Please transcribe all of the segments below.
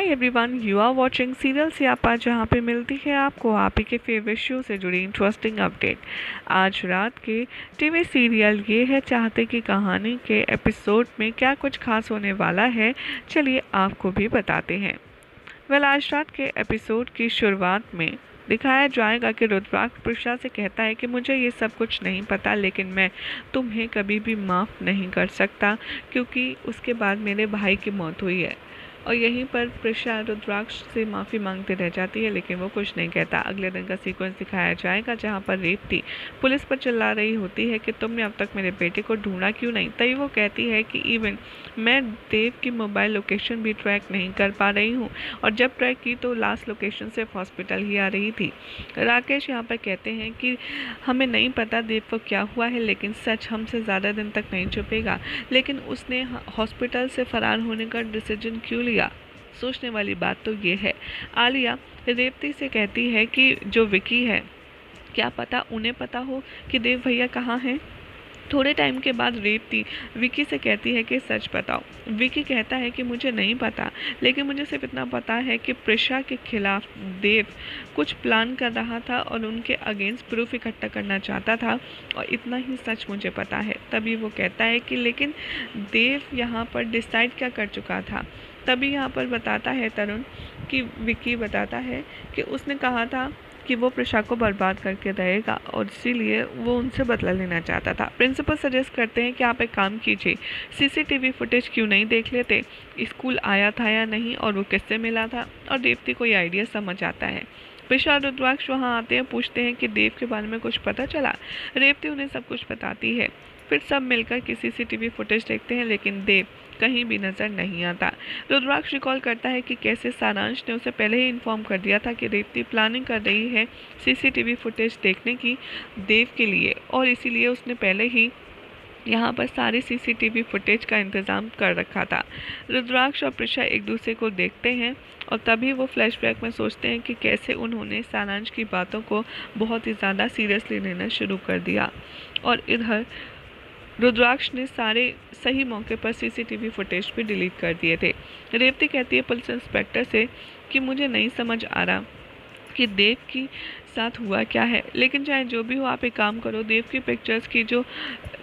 Hi everyone, you are watching serial Syapa, जहाँ पे मिलती है आपको आप ही के फेवरेट शो से जुड़ी इंटरेस्टिंग अपडेट। आज रात के टीवी सीरियल ये है चाहते की कहानी के एपिसोड में क्या कुछ खास होने वाला है, चलिए आपको भी बताते हैं। आज रात के एपिसोड की शुरुआत में दिखाया जाएगा कि रुद्राक्ष प्रिशा से कहता है कि मुझे ये सब कुछ नहीं पता, लेकिन मैं तुम्हें कभी भी माफ़ नहीं कर सकता क्योंकि उसके बाद मेरे भाई की मौत हुई है। और यहीं पर प्रिशा रुद्राक्ष से माफ़ी मांगते रह जाती है, लेकिन वो कुछ नहीं कहता। अगले दिन का सीक्वेंस दिखाया जाएगा जहाँ पर रेवती पुलिस पर चिल्ला रही होती है कि तुमने अब तक मेरे बेटे को ढूंढा क्यों नहीं। तभी वो कहती है कि इवन मैं देव की मोबाइल लोकेशन भी ट्रैक नहीं कर पा रही हूँ, और जब ट्रैक की तो लास्ट लोकेशन सिर्फ हॉस्पिटल ही आ रही थी। राकेश यहाँ पर कहते हैं कि हमें नहीं पता देव को क्या हुआ है, लेकिन सच हमसे ज़्यादा दिन तक नहीं छुपेगा। लेकिन उसने हॉस्पिटल से फरार होने का डिसीजन क्यों लिया? सोचने वाली बात तो ये है। आलिया रेवती से कहती है कि जो विकी है, क्या पता उन्हें पता हो कि देव भैया कहाँ हैं। थोड़े टाइम के बाद रेवती विकी से कहती है कि सच बताओ। विकी कहता है कि मुझे नहीं पता, लेकिन मुझे सिर्फ इतना पता है कि प्रिशा के खिलाफ देव कुछ प्लान कर रहा था और उनके अगेंस्ट प्रूफ इकट्ठा करना चाहता था, और इतना ही सच मुझे पता है। तभी वो कहता है कि लेकिन देव यहाँ पर डिसाइड क्या कर चुका था। तभी यहाँ पर बताता है तरुण कि विकी बताता है कि उसने कहा था कि वो प्रिशा को बर्बाद करके रहेगा, और इसीलिए वो उनसे बदला लेना चाहता था। प्रिंसिपल सजेस्ट करते हैं कि आप एक काम कीजिए, सीसीटीवी फुटेज क्यों नहीं देख लेते, स्कूल आया था या नहीं, और वो किससे मिला था। और रेवती को ये आइडिया समझ आता है। प्रिशा और रुद्राक्ष वहाँ आते हैं, पूछते हैं कि देव के बारे में कुछ पता चला। रेवती उन्हें सब कुछ बताती है। फिर सब मिलकर की सीसीटीवी फुटेज देखते हैं, लेकिन देव कहीं भी नजर नहीं आता। रुद्राक्ष रिकॉल करता है कि कैसे सारांश ने उसे पहले ही इन्फॉर्म कर दिया था कि रेवती प्लानिंग कर रही है सीसीटीवी फुटेज देखने की देव के लिए, और इसीलिए उसने पहले ही यहाँ पर सारे सीसीटीवी फुटेज का इंतज़ाम कर रखा था। रुद्राक्ष और प्रिशा एक दूसरे को देखते हैं, और तभी वो फ्लैशबैक में सोचते हैं कि कैसे उन्होंने सारांश की बातों को बहुत ही ज़्यादा सीरियसली लेना शुरू कर दिया। और इधर रुद्राक्ष ने सारे सही मौके पर सीसीटीवी फुटेज भी डिलीट कर दिए थे। रेवती कहती है पुलिस इंस्पेक्टर से कि मुझे नहीं समझ आ रहा कि देव की साथ हुआ क्या है, लेकिन चाहे जो भी हो आप एक काम करो, देव की पिक्चर्स की जो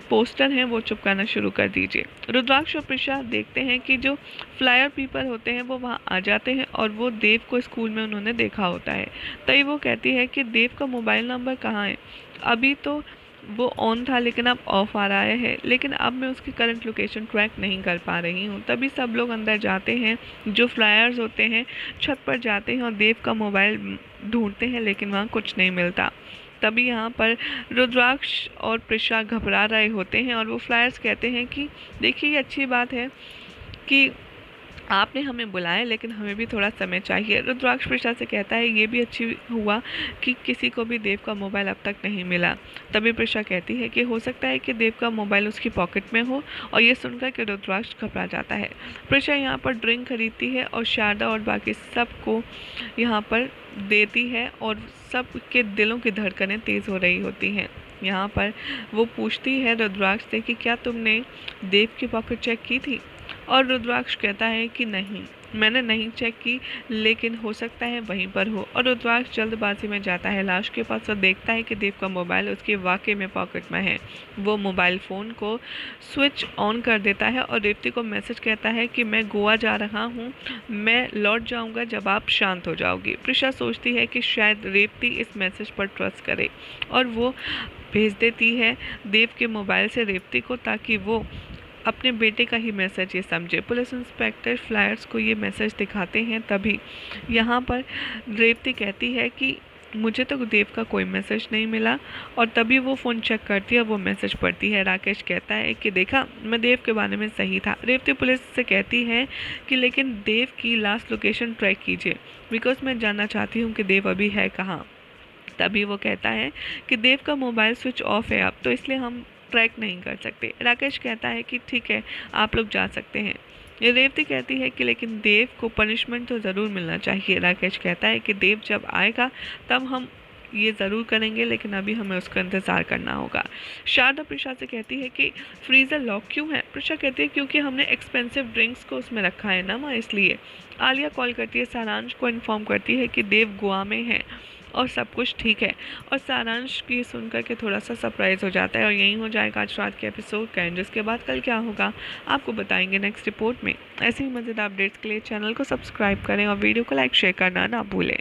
पोस्टर हैं वो चिपकाना शुरू कर दीजिए। रुद्राक्ष और प्रिशा देखते हैं कि जो फ्लायर पेपर होते हैं वो वहाँ आ जाते हैं, और वो देव को स्कूल में उन्होंने देखा होता है। तभी वो कहती है कि देव का मोबाइल नंबर कहाँ है। अभी तो वो ऑन था, लेकिन अब ऑफ आ रहा है, लेकिन अब मैं उसकी करंट लोकेशन ट्रैक नहीं कर पा रही हूँ। तभी सब लोग अंदर जाते हैं, जो फ्लायर्स होते हैं छत पर जाते हैं और देव का मोबाइल ढूंढते हैं, लेकिन वहाँ कुछ नहीं मिलता। तभी यहाँ पर रुद्राक्ष और प्रिशा घबरा रहे होते हैं, और वो फ्लायर्स कहते हैं कि देखिए ये अच्छी बात है कि आपने हमें बुलाया, लेकिन हमें भी थोड़ा समय चाहिए। रुद्राक्ष प्रिशा से कहता है ये भी अच्छी हुआ कि किसी को भी देव का मोबाइल अब तक नहीं मिला। तभी प्रिशा कहती है कि हो सकता है कि देव का मोबाइल उसकी पॉकेट में हो, और ये सुनकर कि रुद्राक्ष घबरा जाता है। प्रिशा यहाँ पर ड्रिंक खरीदती है और शारदा और बाकी सबको यहाँ पर देती है, और सब के दिलों की धड़कनें तेज़ हो रही होती हैं। यहाँ पर वो पूछती है रुद्राक्ष से कि क्या तुमने देव की पॉकेट चेक की थी, और रुद्राक्ष कहता है कि नहीं, मैंने नहीं चेक की, लेकिन हो सकता है वहीं पर हो। और रुद्राक्ष जल्दबाजी में जाता है लाश के पास और देखता है कि देव का मोबाइल उसके वाकई में पॉकेट में है। वो मोबाइल फ़ोन को स्विच ऑन कर देता है और रेवती को मैसेज कहता है कि मैं गोवा जा रहा हूँ, मैं लौट जाऊँगा जब आप शांत हो जाओगी। प्रिशा सोचती है कि शायद रेवती इस मैसेज पर ट्रस्ट करे, और वो भेज देती है देव के मोबाइल से रेवती को, ताकि वो अपने बेटे का ही मैसेज ये समझे। पुलिस इंस्पेक्टर फ्लायर्स को ये मैसेज दिखाते हैं। तभी यहाँ पर रेवती कहती है कि मुझे तो देव का कोई मैसेज नहीं मिला, और तभी वो फ़ोन चेक करती है, वो मैसेज पढ़ती है। राकेश कहता है कि देखा, मैं देव के बारे में सही था। रेवती पुलिस से कहती है कि लेकिन देव की लास्ट लोकेशन ट्रैक कीजिए, बिकॉज मैं जानना चाहती हूँ कि देव अभी है कहाँ। तभी वो कहता है कि देव का मोबाइल स्विच ऑफ है अब, तो इसलिए हम ट्रैक नहीं कर सकते। राकेश कहता है कि ठीक है, आप लोग जा सकते हैं। ये रेवती कहती है कि लेकिन देव को पनिशमेंट तो ज़रूर मिलना चाहिए। राकेश कहता है कि देव जब आएगा तब हम ये ज़रूर करेंगे, लेकिन अभी हमें उसका इंतज़ार करना होगा। शारदा प्रिशा से कहती है कि फ्रीज़र लॉक क्यों है? प्रिशा कहती है क्योंकि हमने एक्सपेंसिव ड्रिंक्स को उसमें रखा है ना माँ, इसलिए। आलिया कॉल करती है, सारांश को इन्फॉर्म करती है कि देव गोवा में है और सब कुछ ठीक है, और सारांश की सुनकर के थोड़ा सा सरप्राइज़ हो जाता है। और यही हो जाएगा आज रात के एपिसोड का एंड। जिसके बाद कल क्या होगा आपको बताएंगे नेक्स्ट रिपोर्ट में। ऐसे ही मज़ेदार अपडेट्स के लिए चैनल को सब्सक्राइब करें और वीडियो को लाइक शेयर करना ना भूलें।